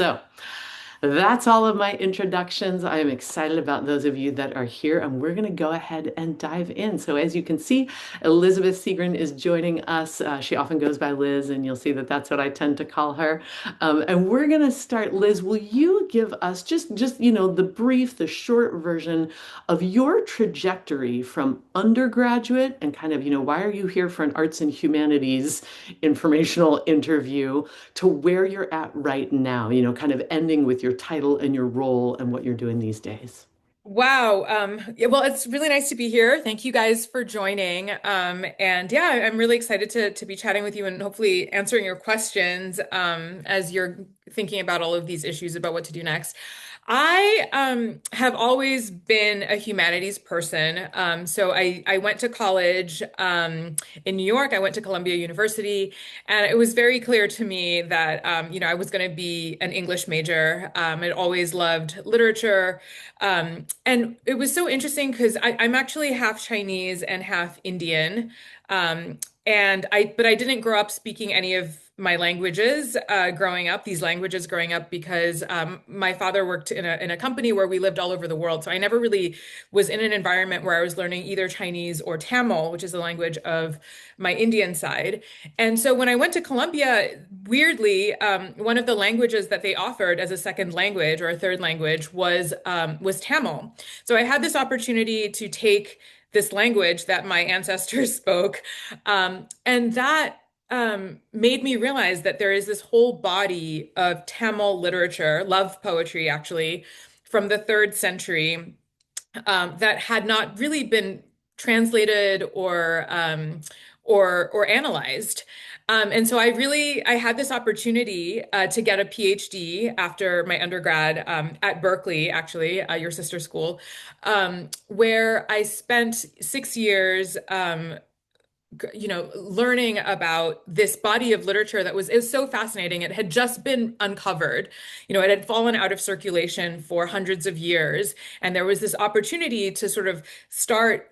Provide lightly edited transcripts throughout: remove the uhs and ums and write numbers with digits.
So that's all of my introductions. I am excited about those of you that are here, and we're going to go ahead and dive in. So, as you can see, Elizabeth Segran is joining us. She often goes by Liz, and you'll see that that's what I tend to call her. And we're going to start. Liz, will you give us just the brief, the short version of your trajectory from undergraduate and kind of, why are you here for an arts and humanities informational interview to where you're at right now, kind of ending with your title and your role and what you're doing these days. Wow. Yeah, well, it's really nice to be here. Thank you guys for joining. And yeah, I'm really excited to be chatting with you and hopefully answering your questions as you're thinking about all of these issues about what to do next. I have always been a humanities person. So I went to college in New York. I went to Columbia University, and it was very clear to me that I was going to be an English major. I'd always loved literature. And it was so interesting because I'm actually half Chinese and half Indian. But I didn't grow up speaking any of my languages these languages growing up, because my father worked in a company where we lived all over the world. So I never really was in an environment where I was learning either Chinese or Tamil, which is the language of my Indian side. And so when I went to Columbia, weirdly, one of the languages that they offered as a second language or a third language was Tamil. So I had this opportunity to take this language that my ancestors spoke, and that made me realize that there is this whole body of Tamil literature, love poetry actually, from the third century that had not really been translated or analyzed. And so I had this opportunity to get a PhD after my undergrad at Berkeley, actually, your sister school, where I spent 6 years learning about this body of literature it was so fascinating. It had just been uncovered. It had fallen out of circulation for hundreds of years. And there was this opportunity to sort of start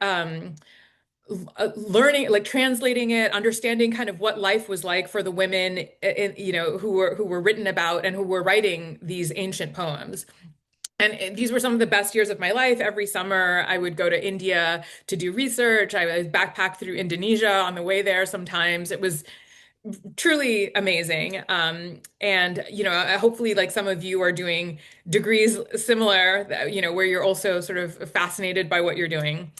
learning, like translating it, understanding kind of what life was like for the women who were written about and who were writing these ancient poems. And these were some of the best years of my life. Every summer, I would go to India to do research. I would backpack through Indonesia on the way there sometimes. It was truly amazing. Hopefully, like some of you are doing degrees similar, where you're also sort of fascinated by what you're doing.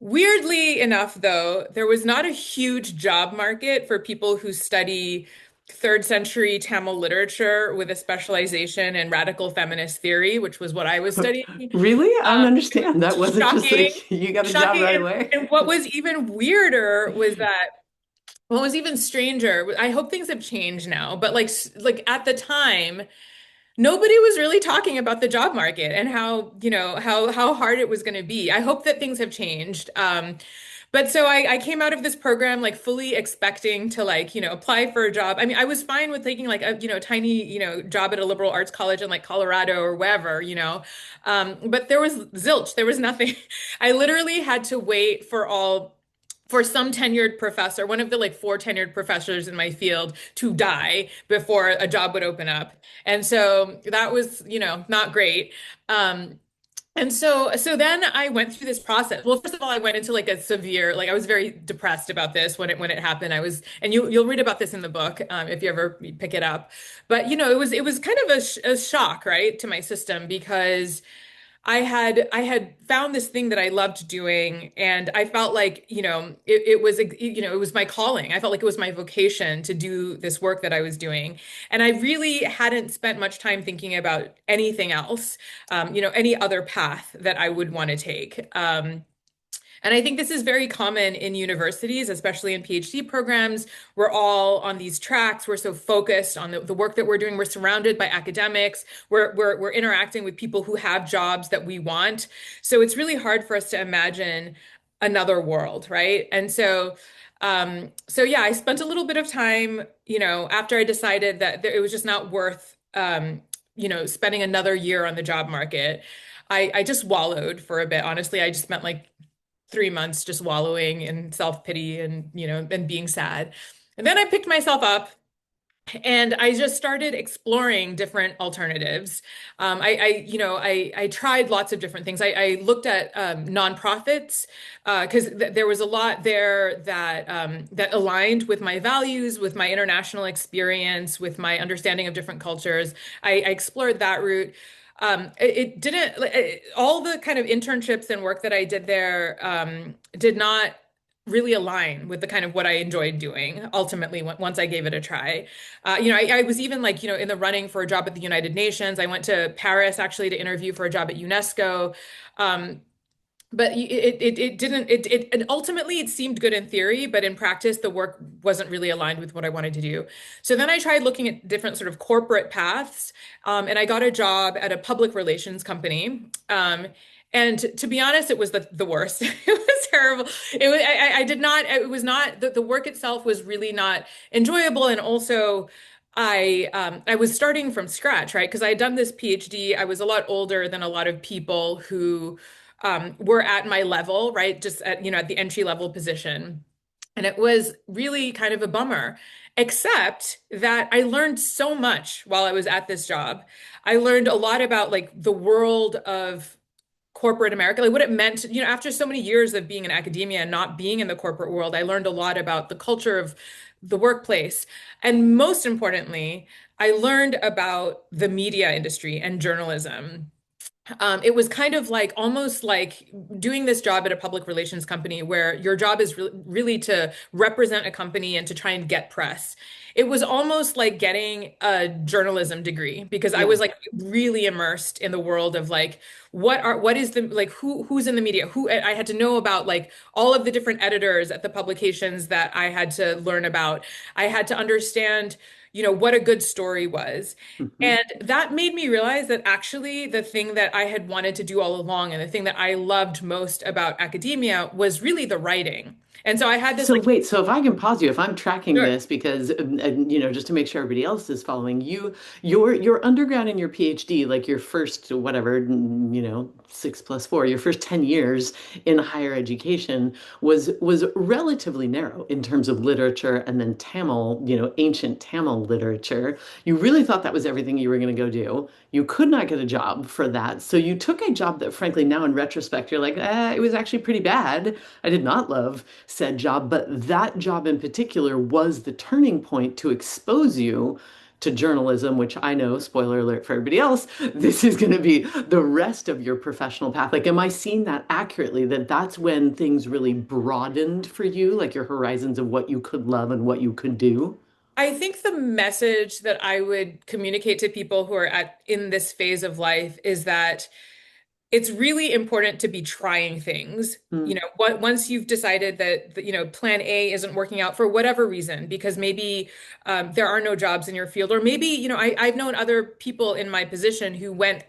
Weirdly enough, though, there was not a huge job market for people who study third century Tamil literature with a specialization in radical feminist theory, which was what I was studying. Really? I don't It was understand. That wasn't just shocking, like you got a job shocking. right And, away. and what was even weirder was that what was even stranger, I hope things have changed now, but like at the time, nobody was really talking about the job market and how hard it was going to be. I hope that things have changed. But so I came out of this program like fully expecting to apply for a job. I mean, I was fine with taking like a tiny job at a liberal arts college in like Colorado or wherever. But there was zilch. There was nothing. I literally had to wait for some tenured professor, one of the like four tenured professors in my field, to die before a job would open up. And so that was, not great. And so then I went through this process. Well, first of all, I went into like a severe, like I was very depressed about this when it happened. And you'll read about this in the book if you ever pick it up. But it was kind of a shock, right, to my system, because I had found this thing that I loved doing, and I felt like, it was my calling. I felt like it was my vocation to do this work that I was doing. And I really hadn't spent much time thinking about anything else, any other path that I would want to take. And I think this is very common in universities, especially in PhD programs. We're all on these tracks. We're so focused on the work that we're doing. We're surrounded by academics. We're interacting with people who have jobs that we want. So it's really hard for us to imagine another world, right? And so yeah, I spent a little bit of time, after I decided that it was just not worth, spending another year on the job market. I just wallowed for a bit. Honestly, I just spent like 3 months just wallowing in self-pity and being sad. And then I picked myself up And I just started exploring different alternatives. I tried lots of different things. I looked at nonprofits because there was a lot there that aligned with my values, with my international experience, with my understanding of different cultures. I explored that route. It didn't, all the kind of internships and work that I did there did not really align with the kind of what I enjoyed doing ultimately once I gave it a try. I was even like, in the running for a job at the United Nations. I went to Paris actually to interview for a job at UNESCO. Um, but it didn't and ultimately it seemed good in theory, but in practice the work wasn't really aligned with what I wanted to do. So then I tried looking at different sort of corporate paths, and I got a job at a public relations company. And to be honest, it was the worst. It was terrible. I did not, it was not, the work itself was really not enjoyable. And also, I was starting from scratch, right? Because I had done this PhD. I was a lot older than a lot of people who were at my level, right? Just at the entry level position. And it was really kind of a bummer, except that I learned so much while I was at this job. I learned a lot about like the world of corporate America, like what it meant, after so many years of being in academia and not being in the corporate world, I learned a lot about the culture of the workplace. And most importantly, I learned about the media industry and journalism. It was kind of like almost like doing this job at a public relations company where your job is really to represent a company and to try and get press. It was almost like getting a journalism degree because I Yeah. was like really immersed in the world of like what is the like who's in the media, who I had to know about like all of the different editors at the publications that I had to learn about. I had to understand what a good story was. Mhm. And that made me realize that actually the thing that I had wanted to do all along and the thing that I loved most about academia was really the writing. And so I had this So like, wait, so if I can pause you, if I'm tracking sure. this, because just to make sure everybody else is following you, your undergrad and your PhD, like your first whatever, 6 plus 4, your first 10 years in higher education was relatively narrow in terms of literature, and then Tamil, ancient Tamil literature. You really thought that was everything you were going to go do. You could not get a job for that. So you took a job that, frankly, now in retrospect, you're like, it was actually pretty bad. I did not love said job, but that job in particular was the turning point to expose you to journalism, which I know, spoiler alert for everybody else, this is going to be the rest of your professional path. Like, am I seeing that accurately? That that's when things really broadened for you, like your horizons of what you could love and what you could do? I think the message that I would communicate to people who are in this phase of life is that it's really important to be trying things. Mm. Once you've decided that plan A isn't working out for whatever reason, because maybe there are no jobs in your field, or maybe, I've known other people in my position who went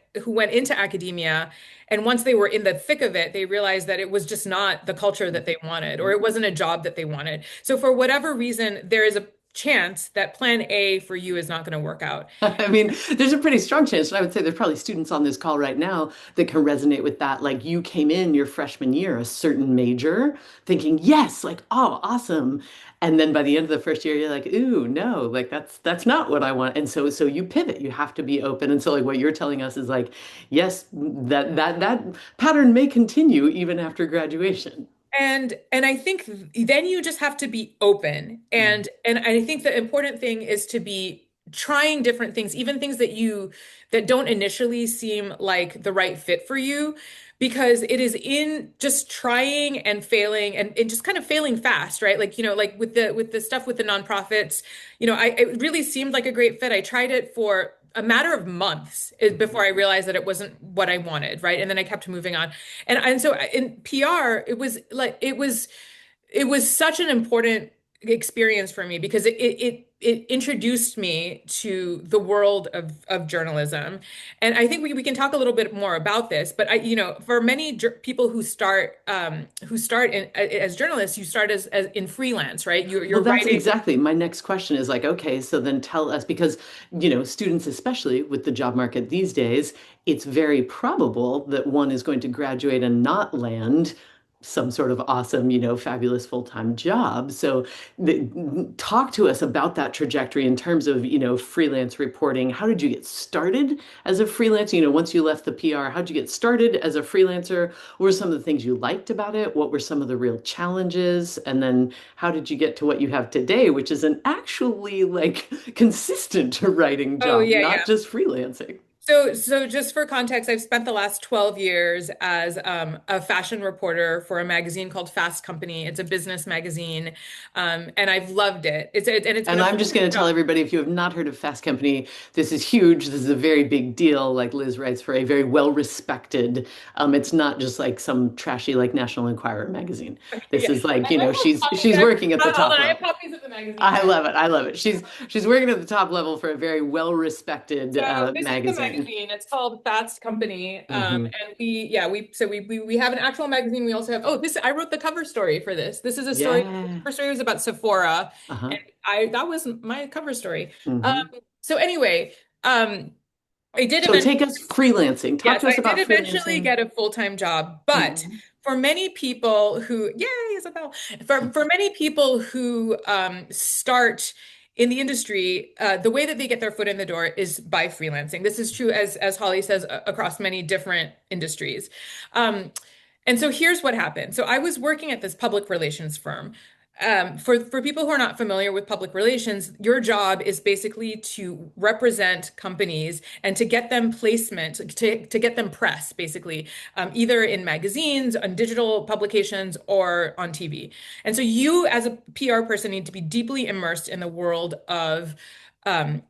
into academia, and once they were in the thick of it, they realized that it was just not the culture that they wanted, or it wasn't a job that they wanted. So for whatever reason, there is a chance that plan A for you is not going to work out. I mean, there's a pretty strong chance, and I would say there's probably students on this call right now that can resonate with that. Like you came in your freshman year, a certain major, thinking, yes, like, oh, awesome. And then by the end of the first year, you're like, ooh, no, like that's not what I want. And so you pivot. You have to be open. And so like what you're telling us is like, yes, that pattern may continue even after graduation. And I think then you just have to be open. Mm. And I think the important thing is to be trying different things, even things that don't initially seem like the right fit for you, because it is in just trying and failing and just kind of failing fast, right? Like, like with the stuff with the nonprofits, it really seemed like a great fit. I tried it for a matter of months Mhm. before I realized that it wasn't what I wanted, right? And then I kept moving on. And so in PR, it was such an important experience for me because it introduced me to the world of journalism. And I think we can talk a little bit more about this, but for many people who start as journalists, you start as in freelance, right? You're Well, that's writing. exactly my next question is like, okay, so then tell us, because, students, especially with the job market these days, it's very probable that one is going to graduate and not land some sort of awesome, fabulous full-time job. So talk to us about that trajectory in terms of, freelance reporting. How did you get started as a freelancer? Once you left the PR, how did you get started as a freelancer? What were some of the things you liked about it? What were some of the real challenges? And then how did you get to what you have today, which is an actually like consistent writing Oh, job, yeah, not yeah. just freelancing? So just for context, I've spent the last 12 years as a fashion reporter for a magazine called Fast Company. It's a business magazine, and I've loved it. And it's been And a I'm just going full-time to tell job. everybody, if you have not heard of Fast Company, this is huge. This is a very big deal. Like Liz writes for a very well-respected. It's not just like some trashy like National Enquirer magazine. This Yeah, is like, I have copies. she's working at the Hold top on, I have level. copies of the magazine I here. love it. I love it. She's working at the top level for a very well-respected So this is the magazine. magazine. It's called Fast Company. Hmm. And we have an actual magazine. We also have, oh, this, I wrote the cover story for this. This is a story. The Yeah. cover story was about Sephora, Uh-huh. and that was my cover story. Um, Hmm. so anyway, um, I did So take us eventually, freelancing. Talk yes, to I us did about eventually freelancing. get a full-time job, but Hmm. for many people who, yay, Isabel, for many people who start in the industry, the way that they get their foot in the door is by freelancing. This is true, as Holly says, across many different industries. Um, and so here's what happened. So I was working at this public relations firm. For people who are not familiar with public relations, your job is basically to represent companies and to get them placement, to get them press, basically, either in magazines, on digital publications, or on TV. And so you, as a PR person, need to be deeply immersed in the world um,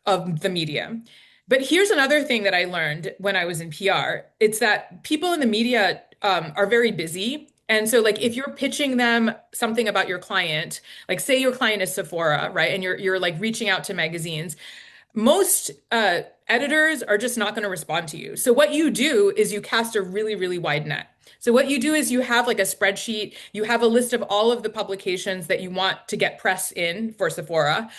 of the media. But here's another thing that I learned when I was in PR. It's that people in the media are very busy. And so like if you're pitching them something about your client, like say your client is Sephora, right? And you're like reaching out to magazines, most editors are just not going to respond to you. So what you do is you cast a really, really wide net. So what you do is you have like a spreadsheet, you have a list of all of the publications that you want to get press in for Sephora.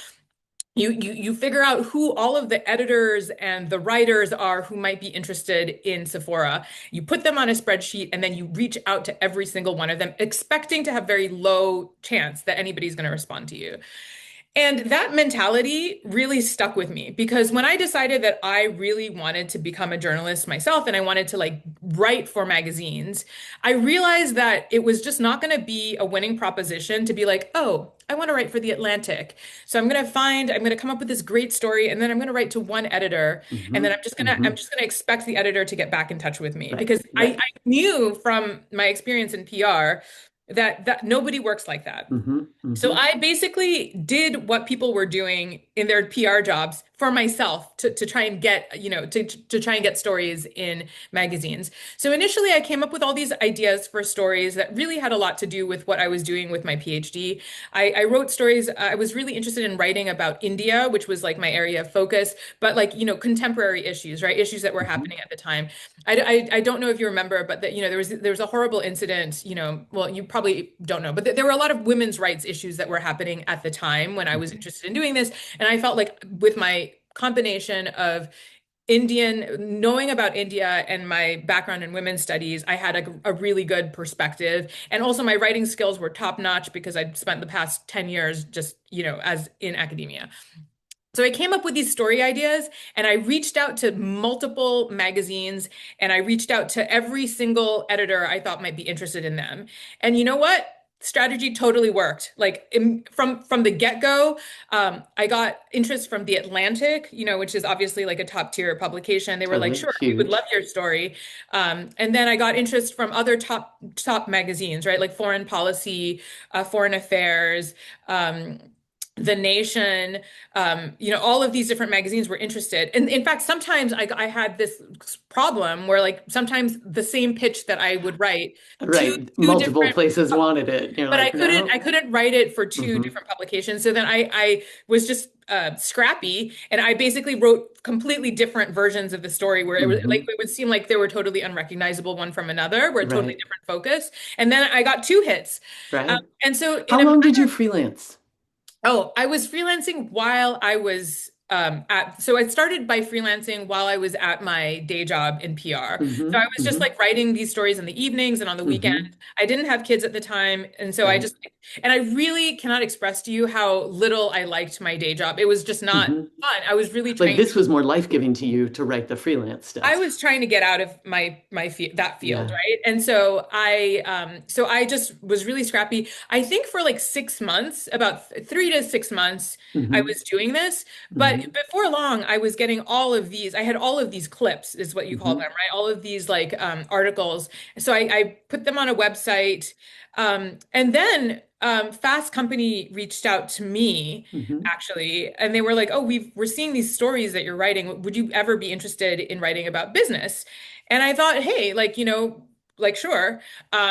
You figure out who all of the editors and the writers are who might be interested in Sephora. You put them on a spreadsheet and then you reach out to every single one of them, expecting to have very low chance that anybody's going to respond to you. And that mentality really stuck with me because when I decided that I really wanted to become a journalist myself and I wanted to like write for magazines, I realized that it was just not going to be a winning proposition to be like, oh, I want to write for The Atlantic. So I'm going to come up with this great story and then I'm going to write to one editor and Hmm. then I'm Hmm. just going to expect the editor to get back in touch with me Right. because Right. I knew from my experience in PR that nobody works like that. Hmm. So Hmm. I basically did what people were doing in their PR jobs for myself to try and get, to try and get stories in magazines. So initially I came up with all these ideas for stories that really had a lot to do with what I was doing with my PhD. I wrote stories. I was really interested in writing about India, which was like my area of focus, but like, contemporary issues, right? Issues that were Hmm. happening at the time. I don't know if you remember, but that, there was a horrible incident, well, you probably don't know, but there were a lot of women's rights issues that were happening at the time when I was interested in doing this. And I felt like with my combination of knowing about India and my background in women's studies, I had a really good perspective. And also my writing skills were top notch because I'd spent the past 10 years just, as in academia. So I came up with these story ideas and I reached out to multiple magazines and I reached out to every single editor I thought might be interested in them. And you know what? Strategy totally worked. Like from the get-go, I got interest from The Atlantic, which is obviously like a top tier publication. They were like, Totally "Sure, we would love huge. your story." And then I got interest from other top magazines, right? Like Foreign Policy, Foreign Affairs, The Nation, all of these different magazines were interested. And in fact, sometimes I had this problem where like sometimes the same pitch that I would write, two Right. two Multiple different, places wanted it. You're but I like, couldn't I no. couldn't write it for two Hmm. different publications. So then I was just scrappy and I basically wrote completely different versions of the story where Hmm. it would seem like they were totally unrecognizable one from another, where totally Right. different focus. And then I got two hits. Right. And so in How a long did you freelance? Oh, I was freelancing while I was so I started by freelancing while I was at my day job in PR. So I Hmm. was just Hmm. like writing these stories in the evenings and on the weekend. Hmm. I didn't have kids at the time, and so I Right. just and I really cannot express to you how little I liked my day job. It was just not Hmm. fun. I was really Like trying this was more life-giving to you to write the freelance I stuff. was trying to get out of that field, Yeah. right? And so I just was really scrappy. I think for like 6 months, about 3 to 6 months, I Hmm. was doing this. But Hmm. before long, I was getting all of these. I had all of these clips, is what you call them, Hmm. right? All of these like articles. So I put them on a website, and then Fast Company reached out to me Hmm. actually, and they were like, "Oh, we're seeing these stories that you're writing. Would you ever be interested in writing about business?" And I thought, "Hey, like, like sure."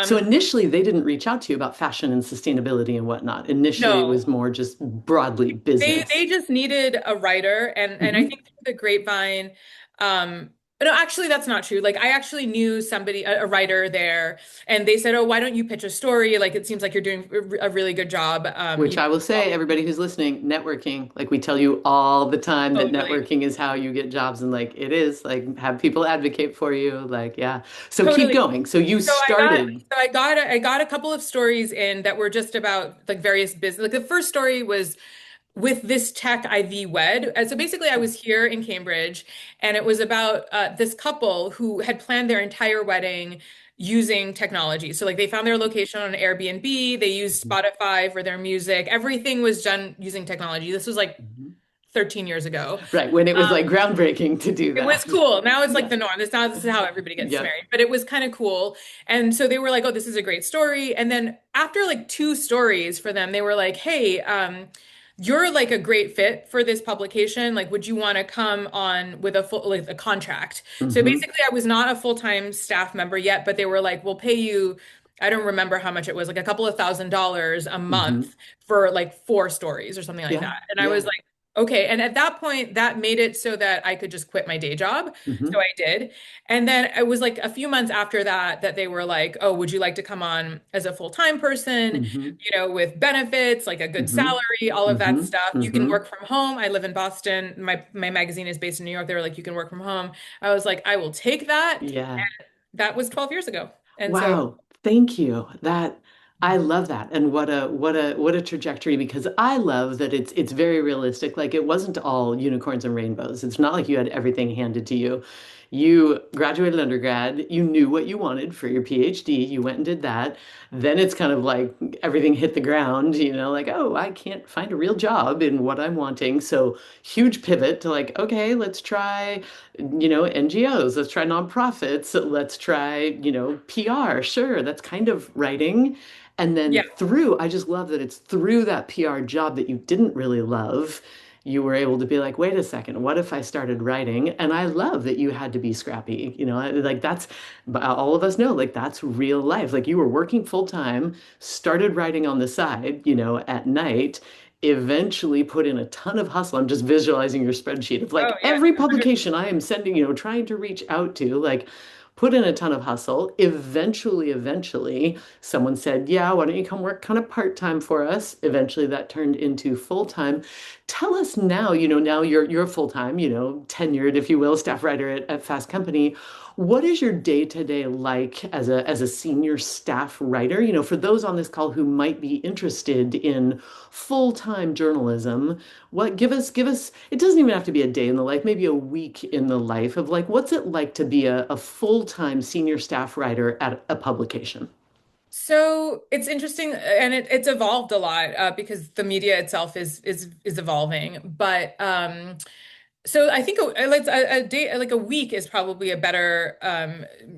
So Um, initially, they didn't reach out to you about fashion and sustainability and whatnot. Initially, it was no, more just broadly they business. just needed a writer, and I Hmm. think through the grapevine, no, actually, that's not true. Like, I actually knew somebody, a writer there, and they said, "Oh, why don't you pitch a story? Like, it seems like you're doing a really good job." Which I will say, everybody who's listening, networking, like we tell you all the time that Totally, networking is how you get jobs. And like it is, like have people advocate for you. Like, yeah. So keep totally. going. So you started. I got a couple of stories in that were just about like various business. Like the first story was with this tech IV wed. And so basically, I was here in Cambridge, and it was about this couple who had planned their entire wedding using technology. So like they found their location on Airbnb, they used Spotify for their music. Everything was done using technology. This was like Mhm. 13 years ago. Right, when it was like groundbreaking to do It was that. cool. Now it's like Yeah. the norm. This is how everybody gets Yep. married. But it was kind of cool. And so they were like, "Oh, this is a great story." And then after like two stories for them, they were like, "Hey, you're like a great fit for this publication. Like, would you want to come on with a full like a contract?" So Hmm. basically, I was not a full-time staff member yet, but they were like, "We'll pay you." I don't remember how much it was, like a couple of $1,000s a Hmm. month for like four stories or something like Yeah. that. And I was Yeah. like, okay. And at that point, that made it so that I could just quit my day job. So Hmm. I did. And then it was like a few months after that that they were like, "Oh, would you like to come on as a full-time person, Hmm. with benefits, like a good Hmm. salary, all of that Hmm. stuff. You can Hmm. work from home. I live in Boston. My magazine is based in New York. They were like, you can work from home." I was like, I will take that. Yeah. That was 12 years ago. And so, Wow, thank you. That I love that. And what a trajectory because I love that it's very realistic. Like it wasn't all unicorns and rainbows. It's not like you had everything handed to you. You graduated undergrad, you knew what you wanted for your PhD, you went and did that. Then it's kind of like everything hit the ground, like, oh, I can't find a real job in what I'm wanting. So huge pivot to like, okay, let's try NGOs, let's try nonprofits, let's try, PR. Sure, that's kind of writing. And then yeah. I just love that it's through that PR job that you didn't really love, you were able to be like, wait a second, what if I started writing? And I love that you had to be scrappy. Like that's, all of us know, like that's real life. Like you were working full time, started writing on the side, at night, eventually put in a ton of hustle. I'm just visualizing your spreadsheet of Oh, like yeah. every publication I am sending, trying to reach out to, like put in a ton of hustle. Eventually, someone said, yeah, why don't you come work kind of part-time for us? Eventually that turned into full-time. Tell us now, now you're full-time, tenured, if you will, staff writer at Fast Company. What is your day-to-day like as a senior staff writer? For those on this call who might be interested in full-time journalism, give us it doesn't even have to be a day in the life, maybe a week in the life of like what's it like to be a full-time senior staff writer at a publication? So it's interesting, and it's evolved a lot because the media itself is evolving. But so I think a day, like a week, is probably a better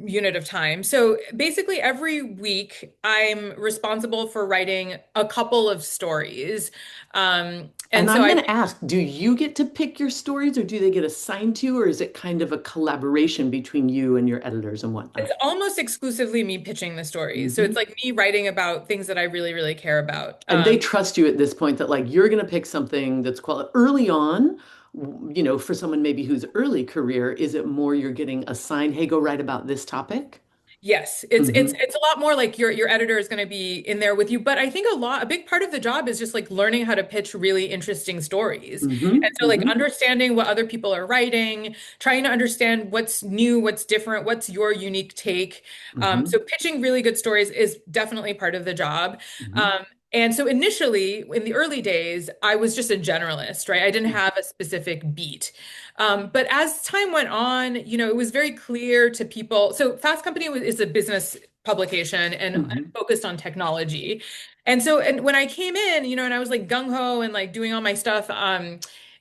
unit of time. So basically, every week I'm responsible for writing a couple of stories, and And so I'm I going to ask, do you get to pick your stories or do they get assigned to you, or is it kind of a collaboration between you and your editors and it's whatnot? almost exclusively me pitching the stories. So it's Hmm. like me writing about things that I really, really care about. And they trust you at this point that like you're going to pick something that's early on, for someone maybe whose early career, is it more you're getting assigned, hey, go write about this topic? Yes, it's Hmm. it's a lot more like your editor is going to be in there with you, but I think a big part of the job is just like learning how to pitch really interesting stories. And Hmm. so like Hmm. understanding what other people are writing, trying to understand what's new, what's different, what's your unique take. So Hmm. pitching really good stories is definitely part of the job. Hmm. And so initially, in the early days, I was just a generalist, right? I didn't have a specific beat. But as time went on, it was very clear to people. So Fast Company is a business publication and Hmm. focused on technology. And when I came in, and I was like gung ho and like doing all my stuff,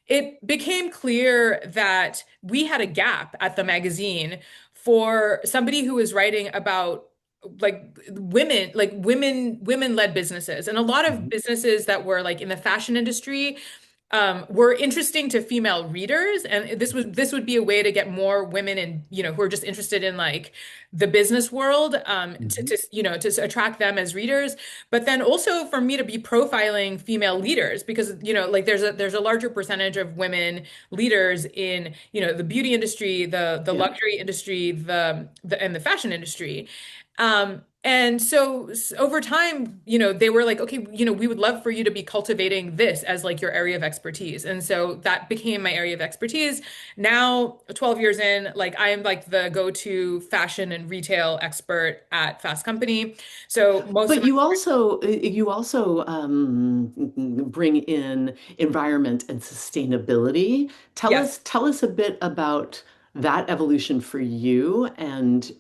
it became clear that we had a gap at the magazine for somebody who was writing about women-led businesses. And a lot of Hmm. businesses that were like in the fashion industry were interesting to female readers, and this would be a way to get more women in, who are just interested in like the business world, Hmm. to attract them as readers, but then also for me to be profiling female leaders because like there's a larger percentage of women leaders in the beauty industry, the Yeah. luxury industry, and the fashion industry. And so over time, they were like, okay, we would love for you to be cultivating this as like your area of expertise. And so that became my area of expertise. Now, 12 years in, like I am like the go-to fashion and retail expert at Fast Company. So most of But my, you also bring in environment and sustainability. Tell yes. us tell us a bit about that evolution for you and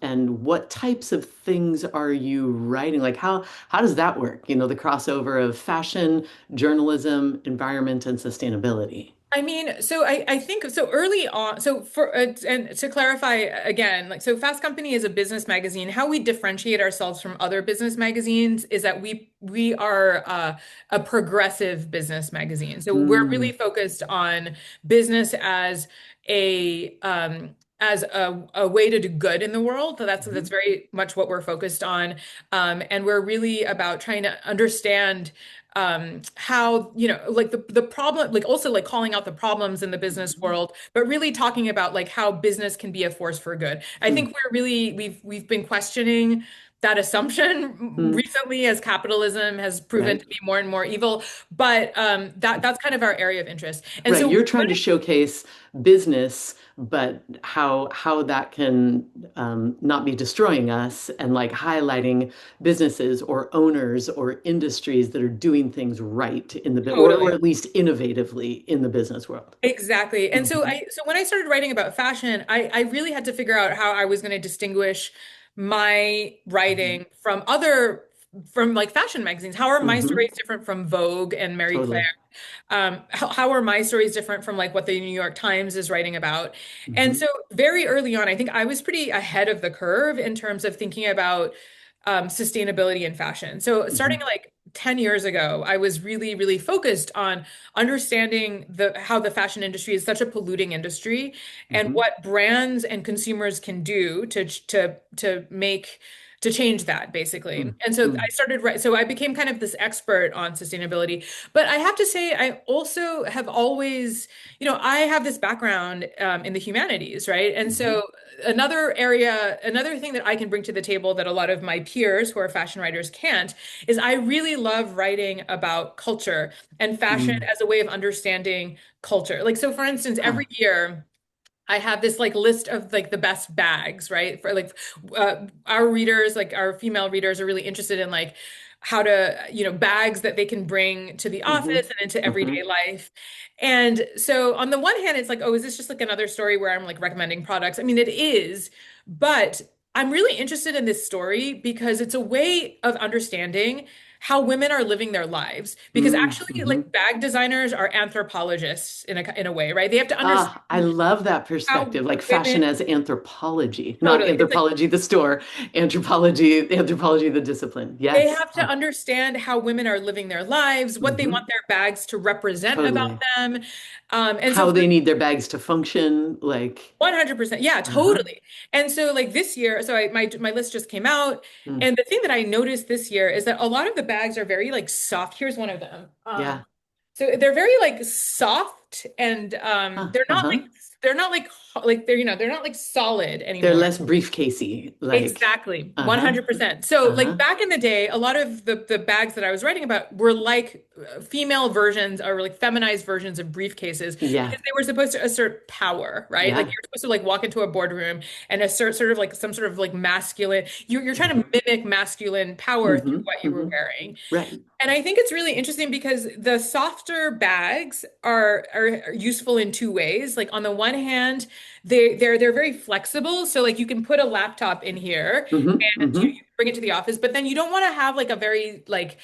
what types of things are you writing? Like how does that work? The crossover of fashion, journalism, environment, and sustainability. I mean, so I think so early on. So and to clarify again, like so Fast Company is a business magazine. How we differentiate ourselves from other business magazines is that we are a progressive business magazine. So we're really Mm, focused on business as a way to do good in the world. So that's mhm, very much what we're focused on. And we're really about trying to understand how like the problem, like also like calling out the problems in the business mhm, world, but really talking about like how business can be a force for good. I think mm, we've been questioning that assumption mm. recently as capitalism has proven Right. to be more and more evil, but that's kind of our area of interest. And Right, so you're trying to showcase business, but how that can not be destroying us, and like highlighting businesses or owners or industries that are doing things right in the or totally. at least innovatively in the business world. Exactly. And so Hmm. so when I started writing about fashion, I really had to figure out how I was going to distinguish my Hmm. writing from like fashion magazines. How are my Hmm. stories different from Vogue and Marie Claire? Totally. How are my stories different from like what the New York Times is writing about? And Hmm. so very early on, I think I was pretty ahead of the curve in terms of thinking about sustainability in fashion. So starting Hmm. like 10 years ago, I was really, really focused on understanding how the fashion industry is such a polluting industry and Hmm. what brands and consumers can do to change that basically. And so Hmm. so I became kind of this expert on sustainability. But I have to say, I also have always, I have this background in the humanities, right? And Hmm. so another thing that I can bring to the table that a lot of my peers who are fashion writers can't is I really love writing about culture and fashion Hmm. as a way of understanding culture. Like, so for instance, Huh. every year, I have this like list of like the best bags, right? For like our readers, like our female readers are really interested in like how to, bags that they can bring to the Hmm. office and into Hmm. everyday life. And so on the one hand, it's like, oh, is this just like another story where I'm like recommending products? I mean, it is, but I'm really interested in this story because it's a way of understanding how women are living their lives. Because actually, Hmm. like bag designers are anthropologists in a way, right? They have to understand Ah, I love that how perspective, like women fashion as anthropology, not totally. It's like anthropology the store, anthropology the discipline. they Yes. have to Huh. understand how women are living their lives, what they want Hmm. their bags to represent about Totally. them. And so How for they need their bags to function, like, 100%, yeah, uh-huh. totally. And so like this year, so my list just came out, Mm, and the thing that I noticed this year is that a lot of the bags are very like soft. Here's one of them. yeah. So they're very like soft and Huh, uh-huh. they're not like they're they're not like solid They're anymore. less briefcasey, like, Exactly, uh-huh, 100%. So, like uh-huh. back in the day, a lot of the bags that I was writing about were like female versions or like feminized versions of briefcases Yeah, because they were supposed to assert power, right? Like yeah. you're supposed to like walk into a boardroom and assert sort of like some sort of like masculine, you're trying to Hmm. mimic masculine power through Hmm. what you were Hmm. wearing. Right. And I think it's really interesting because the softer bags are useful in two ways. Like on the one hand, they're very flexible. So like you can put a laptop in here Hmm. and Hmm. you bring it to the office, but then you don't want to have like a very like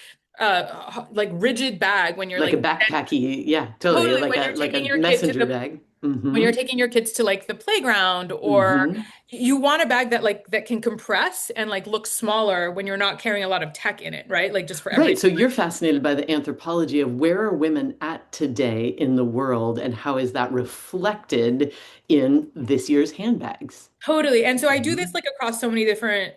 rigid bag when you're Like a like backpacky, yeah, totally. totally when you're Like taking a your kid to messenger the bag. when Hmm. you're taking your kids to like the playground or Hmm. you want a bag that like that can compress and like look smaller when you're not carrying a lot of tech in it, right? Like just for Right. everyday. So you're fascinated by the anthropology of where are women at today in the world and how is that reflected in this year's handbags? Totally. And so I do this Hmm. like across so many different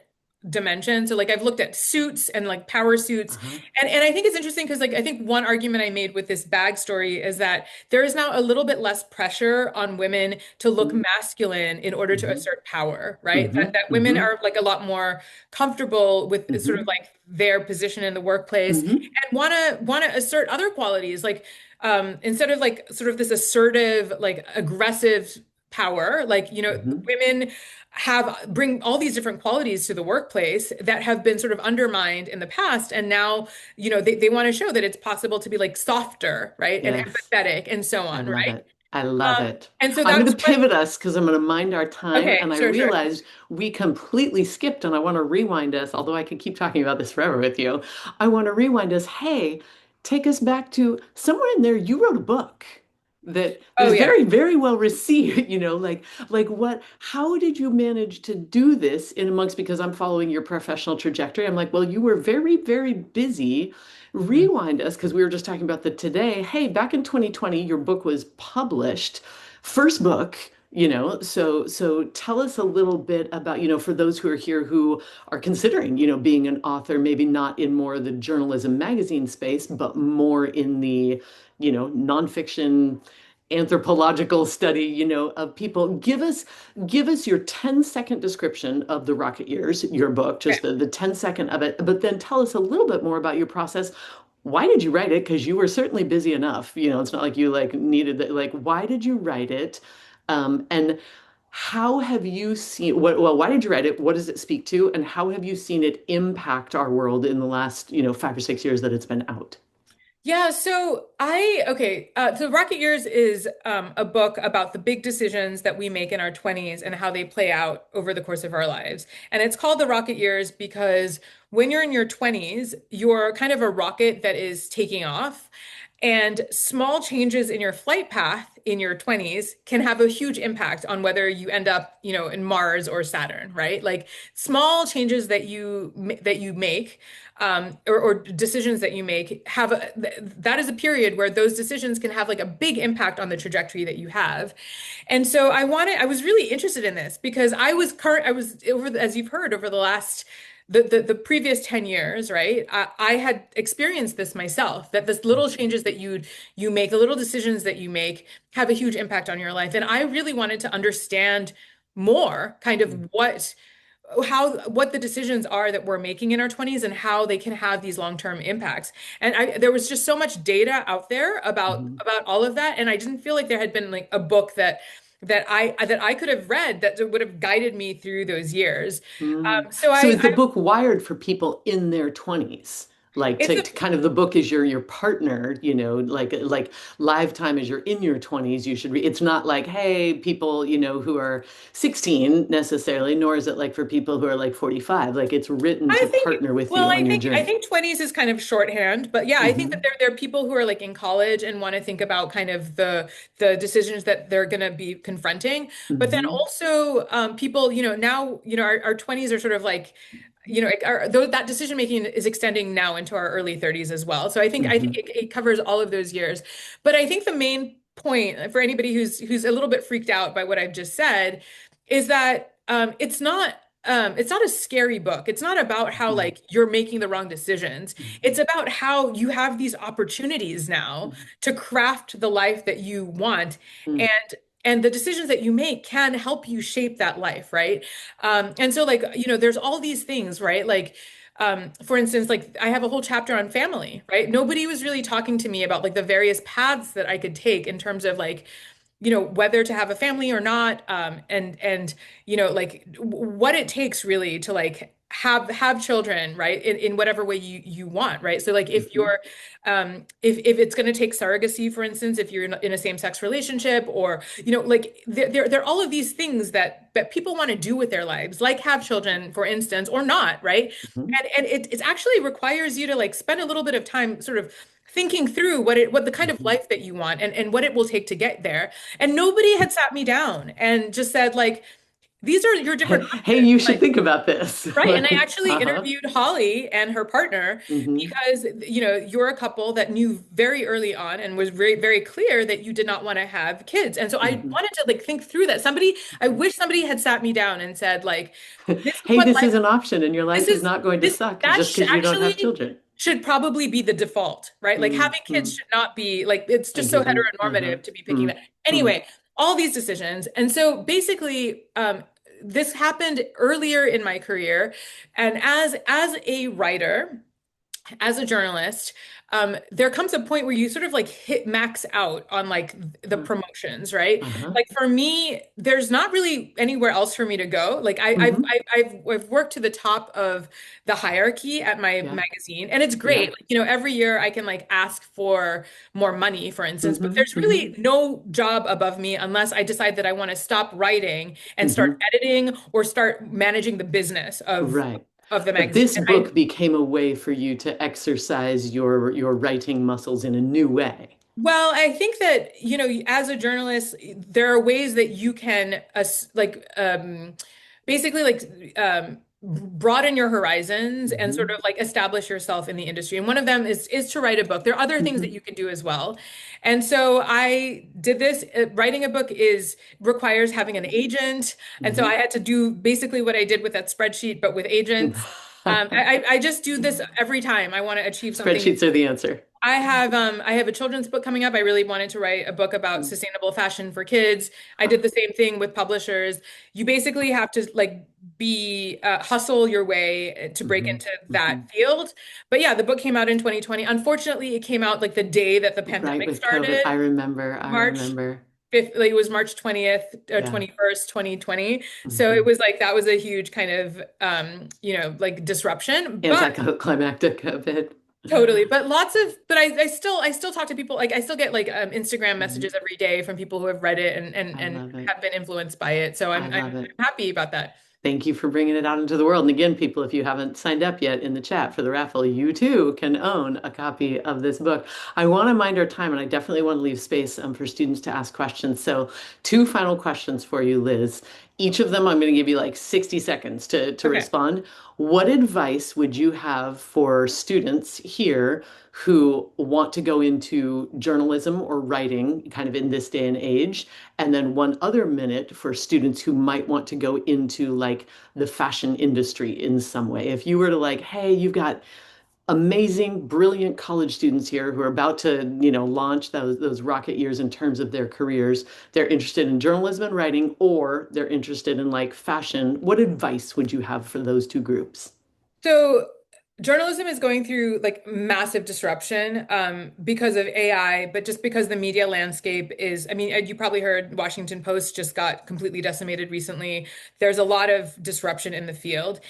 dimensions. So like I've looked at suits and like power suits. Uh-huh. And I think it's interesting because like I think one argument I made with this bag story is that there is now a little bit less pressure on women to look masculine in order to Hmm. assert power, right? Hmm. That women Hmm. are like a lot more comfortable with sort of Hmm. like their position in the workplace Hmm. and want to assert other qualities like instead of like sort of this assertive like aggressive power like Hmm. women have bring all these different qualities to the workplace that have been sort of undermined in the past and now they want to show that it's possible to be like softer, right, and Yes. empathetic and so I on, love right? it. I love it. And so I'm going that's to what pivot us because I'm going to mind our time. okay, And I sure. realized we completely skipped, and I want to rewind us, although I could keep talking about this forever with you. I want to rewind us. Hey, take us back to somewhere in there, you wrote a book that Oh was yeah. very, very well received, like what, how did you manage to do this in amongst, because I'm following your professional trajectory. I'm like, well, you were very, very busy. Mhm. Rewind us because we were just talking about the today. Hey, back in 2020, your book was published, first book, so tell us a little bit about, for those who are here who are considering, being an author, maybe not in more of the journalism magazine space, but more in the, nonfiction anthropological study, of people. Give us your 10-second description of the Rocket Years, your book, just the 10-second of it, but then tell us a little bit more about your process. Why did you write it? Because you were certainly busy enough. It's not like you like needed that. Like, why did you write it? And how have you seen well, why did you write it? What does it speak to? And how have you seen it impact our world in the last, 5 or 6 years that it's been out? Yeah, so so Rocket Years is a book about the big decisions that we make in our 20s and how they play out over the course of our lives. And it's called the Rocket Years because when you're in your 20s, you're kind of a rocket that is taking off. And small changes in your flight path in your 20s can have a huge impact on whether you end up, in Mars or Saturn, right? Like small changes that you make or decisions that you make that is a period where those decisions can have like a big impact on the trajectory that you have. And so I was really interested in this because I was over, as you've heard, over the last the previous 10 years, right? I had experienced this myself, that this little changes that you make, the little decisions that you make have a huge impact on your life. And I really wanted to understand more kind of what the decisions are that we're making in our 20s and how they can have these long-term impacts. And there was just so much data out there Mhm. about all of that, and I didn't feel like there had been like a book that I could have read that would have guided me through those years. Mm. So So I, is the I book wired for people in their 20s? Like it's to kind of the book is your partner, like Lifetime as you're in your 20s, you should read. It's not like, hey, people, who are 16 necessarily, nor is it like for people who are like 45. Like it's written I to think, partner with well, you on your I journey. think 20s is kind of shorthand, but yeah, I think that Hmm. there are people who are like in college and want to think about kind of the decisions that they're going to be confronting. But then Hmm. also people, now, our 20s are sort of like, though that decision making is extending now into our early 30s as well. So I think Hmm. it covers all of those years. But I think the main point for anybody who's a little bit freaked out by what I've just said is that it's not. it's not a scary book. It's not about how Mhm. like you're making the wrong decisions. Mhm. It's about how you have these opportunities now Mhm. to craft the life that you want, Mhm. and the decisions that you make can help you shape that life, right? And so like, there's all these things, right? Like for instance, like I have a whole chapter on family, right? Nobody was really talking to me about like the various paths that I could take in terms of like, whether to have a family or not, and like what it takes really to like have children, right? In whatever way you want, right? So like if Mhm. you're if it's going to take surrogacy, for instance, if you're in a same-sex relationship, or like there are all of these things that people want to do with their lives, like have children, for instance, or not, right? Mhm. And it actually requires you to like spend a little bit of time sort of thinking through what the kind of Mhm. life that you want, and what it will take to get there. And nobody had sat me down and just said like, these are your different Hey, options. you should Like, think about this. right. And I Like, actually uh-huh. interviewed Holly and her partner Hmm. because, you're a couple that knew very early on and was very, very clear that you did not want to have kids. And so I Hmm. wanted to like think through that. I wish somebody had sat me down and said, like, this is Hey, what this life, is an option, and your this life is is not going to this, suck that just because you don't have actually children. should probably be the default, right? Like having kids Hmm. should not be like, it's A just so given. Uh-huh. heteronormative to be picking that. Mm-hmm. Anyway, all these decisions. And so basically, this happened earlier in my career. And as a writer, as a journalist, there comes a point where you sort of like hit max out on like the promotions, right? Uh-huh. Like for me, there's not really anywhere else for me to go. Like Hmm. I've worked to the top of the hierarchy at my Yeah. magazine, and it's great. Yeah. Like, every year I can like ask for more money, for instance, but Hmm. there's Hmm. really no job above me unless I decide that I want to stop writing and start Hmm. editing or start managing the business Right. of the But magazine. this book became a way for you to exercise your writing muscles in a new way. Well, I think that, as a journalist, there are ways that you can like basically like broaden your horizons and sort Hmm. of like establish yourself in the industry. And one of them is to write a book. There are other things that Hmm. you can do as well. And so I did this. Writing a book is requires having an agent. And so I Hmm. had to do basically what I did with that spreadsheet, but with agents. I just do this every time I want to achieve something. Spreadsheets are the answer. I have a children's book coming up. I really wanted to write a book about sustainable fashion for kids. I did the same thing with publishers. You basically have to like be hustle your way to break Hmm. into Hmm. that field. But yeah, the book came out in 2020. Unfortunately, it came out like the day that the Right, pandemic with COVID. started, I remember. I March remember. 5th, like it was March 20th, Yeah. 21st, 2020. So it Hmm. was like that was a huge kind of like disruption. But Anticlimactic a bit. totally. But I still talk to people, like I still get like Instagram Mhm. messages every day from people who have read it I and love it. have been influenced by it. So I I'm love it. happy about that. Thank you for bringing it out into the world. And again, people, if you haven't signed up yet in the chat for the raffle, you too can own a copy of this book. I want to mind our time, and I definitely want to leave space for students to ask questions. So, two final questions for you, Liz. Each of them, I'm going to give you like 60 seconds to Okay. respond. What advice would you have for students here who want to go into journalism or writing, kind of in this day and age? And then one other minute for students who might want to go into like the fashion industry in some way. If you were to like, hey, you've got amazing, brilliant college students here who are about to, launch those rocket years in terms of their careers. They're interested in journalism and writing, or they're interested in like fashion. What advice would you have for those two groups? So journalism is going through like massive disruption because of AI, but just because the media landscape is, I mean, you probably heard Washington Post just got completely decimated recently. There's a lot of disruption in the field.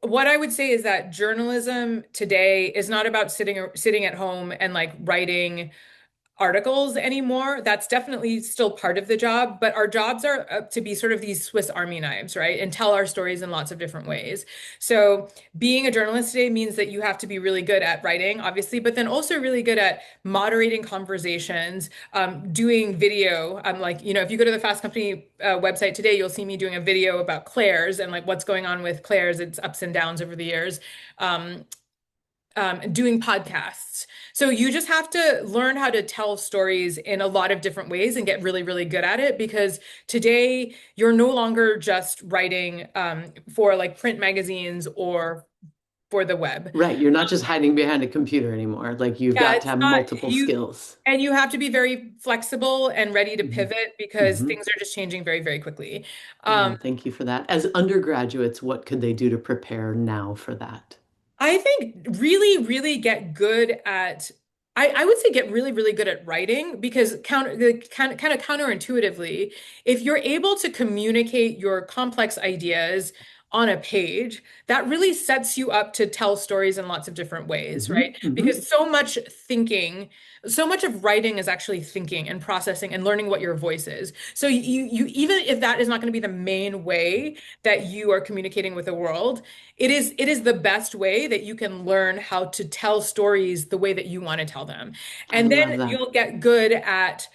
What I would say is that journalism today is not about sitting at home and like writing articles anymore. That's definitely still part of the job, but our jobs are to be sort of these Swiss Army knives, right? And tell our stories in lots of different ways. So being a journalist today means that you have to be really good at writing, obviously, but then also really good at moderating conversations, doing video. Like, if you go to the Fast Company website today, you'll see me doing a video about Claire's and like what's going on with Claire's, its ups and downs over the years. Um, doing podcasts. So you just have to learn how to tell stories in a lot of different ways and get really, really good at it because today you're no longer just writing for like print magazines or for the web. Right. You're not just hiding behind a computer anymore. Like you've Yeah, got to it's have not multiple you, skills. and you have to be very flexible and ready to Hmm. pivot because Hmm. things are just changing very, very quickly. Um, Well, thank you for that. As undergraduates, what could they do to prepare now for that? I think really, really get good at I would say get really, really good at writing because kind of counterintuitively, if you're able to communicate your complex ideas on a page, that really sets you up to tell stories in lots of different ways, Hmm. right? Hmm. Because so much thinking, so much of writing is actually thinking and processing and learning what your voice is. So you even if that is not going to be the main way that you are communicating with the world, it is the best way that you can learn how to tell stories the way that you want to tell them. I And then love that. you'll get good at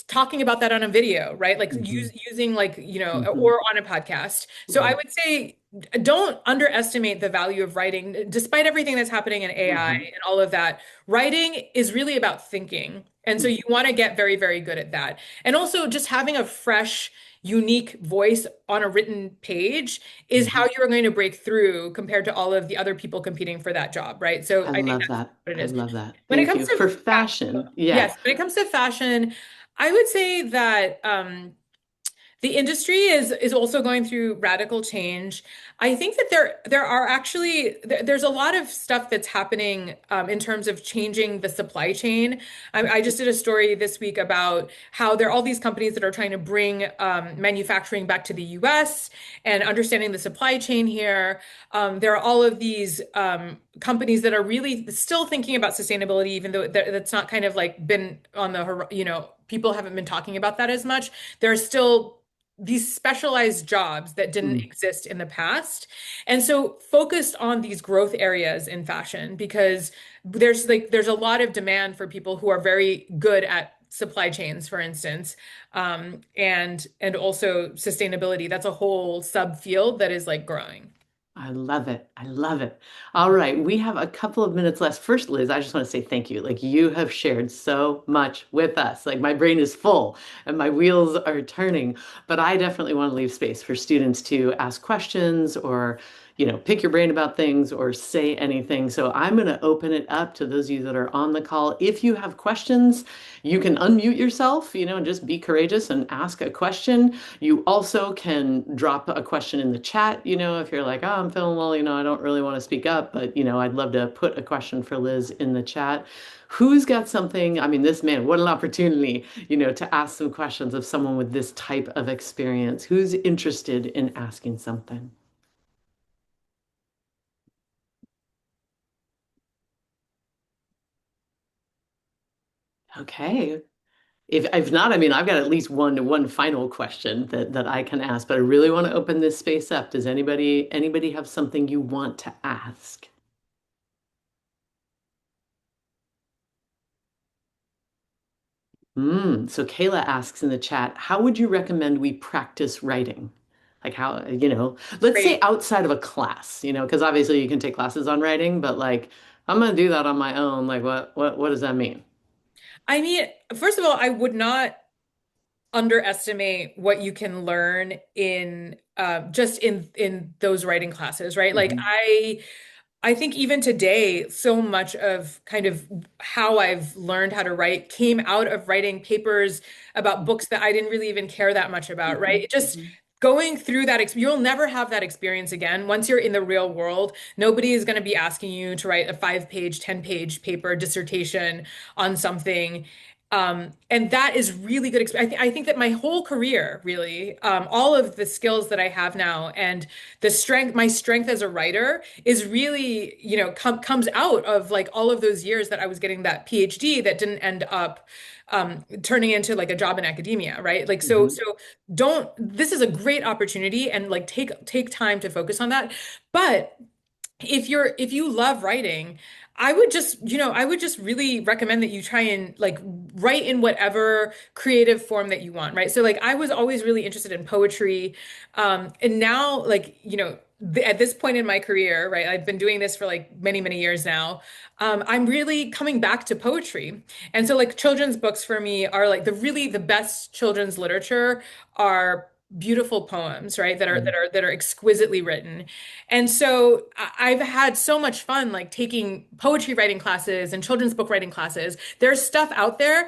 talking about that on a video, right? Like Hmm. using like, Hmm. or on a podcast. So I Right. would say don't underestimate the value of writing. Despite everything that's happening in AI Hmm. and all of that, writing is really about thinking. And so you want to get very, very good at that. And also just having a fresh, unique voice on a written page is Hmm. how you're going to break through compared to all of the other people competing for that job, right? So I I think love that's that. what it I is. love that. When it Thank comes you. to For fashion, yeah. yes, when it comes to fashion, I would say that the industry is also going through radical change. I think that there are actually there's a lot of stuff that's happening in terms of changing the supply chain. I just did a story this week about how there are all these companies that are trying to bring manufacturing back to the U.S. and understanding the supply chain here. There are all of these companies that are really still thinking about sustainability, even though that's not kind of like been on people haven't been talking about that as much. There are still these specialized jobs that didn't Mm. exist in the past. And so focused on these growth areas in fashion because there's a lot of demand for people who are very good at supply chains, for instance, and also sustainability. That's a whole subfield that is like growing. I love it. I love it. All right, we have a couple of minutes left. First, Liz, I just want to say thank you. Like you have shared so much with us. Like my brain is full and my wheels are turning, but I definitely want to leave space for students to ask questions or, pick your brain about things or say anything. So I'm going to open it up to those of you that are on the call. If you have questions, you can unmute yourself, and just be courageous and ask a question. You also can drop a question in the chat, if you're like, oh, I'm feeling well, I don't really want to speak up, but, I'd love to put a question for Liz in the chat. Who's got something? I mean, this man, what an opportunity, to ask some questions of someone with this type of experience. Who's interested in asking something? Okay. If not, I mean, I've got at least one final question that I can ask, but I really want to open this space up. Does anybody have something you want to ask? So Kayla asks in the chat, how would you recommend we practice writing? Like how, let's say Great. outside of a class, because obviously you can take classes on writing, but like I'm gonna do that on my own. Like what does that mean? I mean, first of all, I would not underestimate what you can learn in just in those writing classes, right? Like Hmm. I think even today, so much of kind of how I've learned how to write came out of writing papers about books that I didn't really even care that much about, right? Hmm. It just Hmm. going through that, you'll never have that experience again. Once you're in the real world, nobody is going to be asking you to write a 5-page, 10-page paper dissertation on something. And that is really good. I think that my whole career, really, all of the skills that I have now and my strength as a writer is really, comes out of like all of those years that I was getting that PhD that didn't end up turning into like a job in academia, right? Like Hmm. so this is a great opportunity and like take time to focus on that. But if you love writing, I would just really recommend that you try and like write in whatever creative form that you want, right? So like I was always really interested in poetry. And now like, at this point in my career, right? I've been doing this for like many, many years now. I'm really coming back to poetry. And so like children's books for me are like the best children's literature are beautiful poems, right? That are exquisitely written. And so I've had so much fun like taking poetry writing classes and children's book writing classes. There's stuff out there.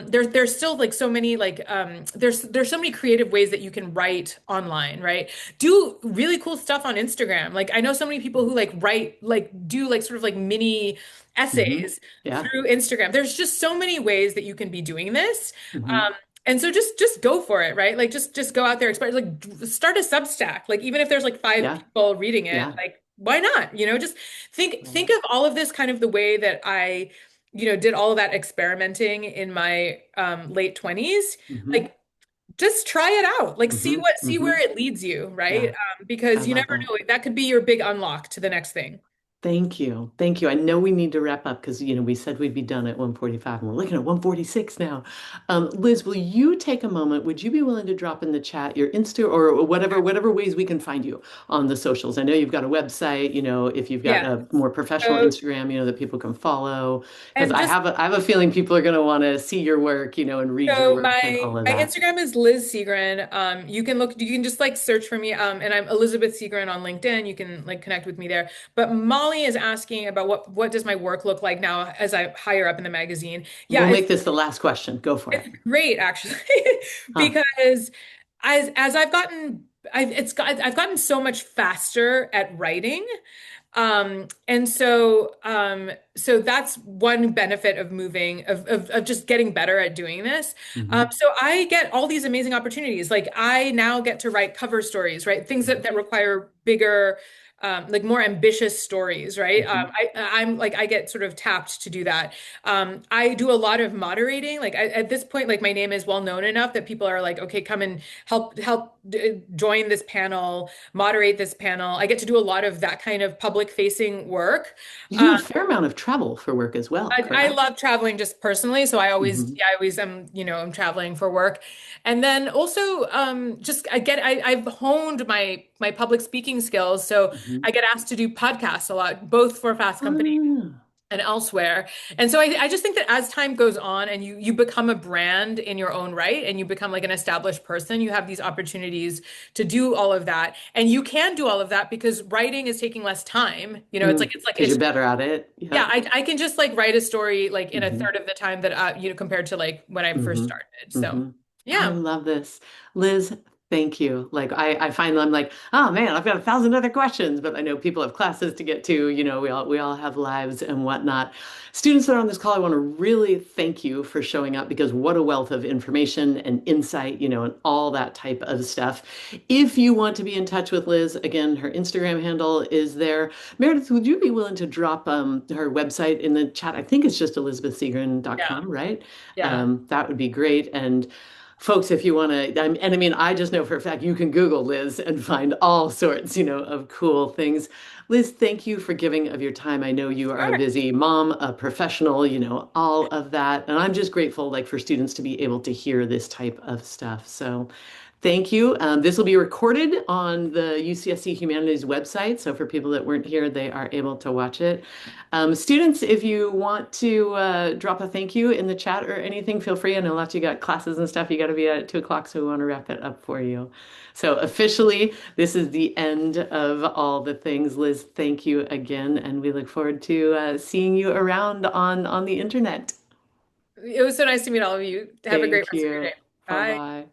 There's still like so many there's so many creative ways that you can write online, right? Do really cool stuff on Instagram. Like I know so many people who like write like do like sort of like mini Hmm. essays Yeah. through Instagram. There's just so many ways that you can be doing this. Hmm. And so just go for it, right? Like just go out there, like start a Substack. Like even if there's like five Yeah. people reading it, Yeah. like why not? Just Yeah. think of all of this kind of the way that I, did all of that experimenting in my late 20s. Hmm. Like just try it out. Like Hmm. see Hmm. where it leads you, right? Yeah. I Because you love never that. know. That could be your big unlock to the next thing. Thank you. Thank you. I know we need to wrap up because, we said we'd be done at 1:45 and we're looking at 1:46 now. Liz, will you take a moment? Would you be willing to drop in the chat your Insta or whatever ways we can find you on the socials? I know you've got a website, if you've got Yeah. a more professional So Instagram, that people can follow. Because and just I have a feeling people are going to want to see your work, and read your So work and all of my that. Instagram is Liz Segran. You can just like search for me. And I'm Elizabeth Segran on LinkedIn. You can like connect with me there. But Molly is asking about what does my work look like now as I higher up in the magazine. We'll Yeah, make this the last question. Go for it's it. great actually, Huh. because as I've gotten so much faster at writing. So that's one benefit of moving, of just getting better at doing this. Hmm. So I get all these amazing opportunities. Like I now get to write cover stories, right? Things that require bigger, like more ambitious stories, right? Hmm. I'm like, I get sort of tapped to do that. I do a lot of moderating. Like at this point, like my name is well known enough that people are like, okay, come and join this panel, moderate this panel. I get to do a lot of that kind of public facing work. You Um, do a fair amount of travel for work as well, I correct? love traveling just personally, so Hmm. I always am, I'm traveling for work. And then also, just I've honed my public speaking skills, so Hmm. I get asked to do podcasts a lot, both for Fast Company Ah. and elsewhere. And so I just think that as time goes on and you become a brand in your own right and you become like an established person, you have these opportunities to do all of that. And you can do all of that because writing is taking less time. Because you're better at it. Yeah, Yep. I can just like write a story like in a Hmm. third of the time that compared to like when I first Hmm. started. So, hmm I yeah. love this. Liz, thank you. Like I find I'm like, oh man, I've got 1,000 other questions, but I know people have classes to get to, we all have lives and whatnot. Students that are on this call, I want to really thank you for showing up because what a wealth of information and insight, and all that type of stuff. If you want to be in touch with Liz, again, her Instagram handle is there. Meredith, would you be willing to drop her website in the chat? I think it's just Yeah. elizabethsegran.com, right? Yeah. That would be great. And folks, if you want to, and I mean, I just know for a fact you can Google Liz and find all sorts, of cool things. Liz, thank you for giving of your time. I know you are a Sure. busy mom, a professional, all of that. And I'm just grateful, like, for students to be able to hear this type of stuff. So thank you. This will be recorded on the UCSC Humanities website. So for people that weren't here, they are able to watch it. Students, if you want to drop a thank you in the chat or anything, feel free. I know lots of you got classes and stuff. You got to be at 2 o'clock, so we want to wrap it up for you. So officially, this is the end of all the things. Liz, thank you again, and we look forward to seeing you around on the internet. It was so nice to meet all of you. Have a great Thank rest of your you. day. Bye Bye. bye.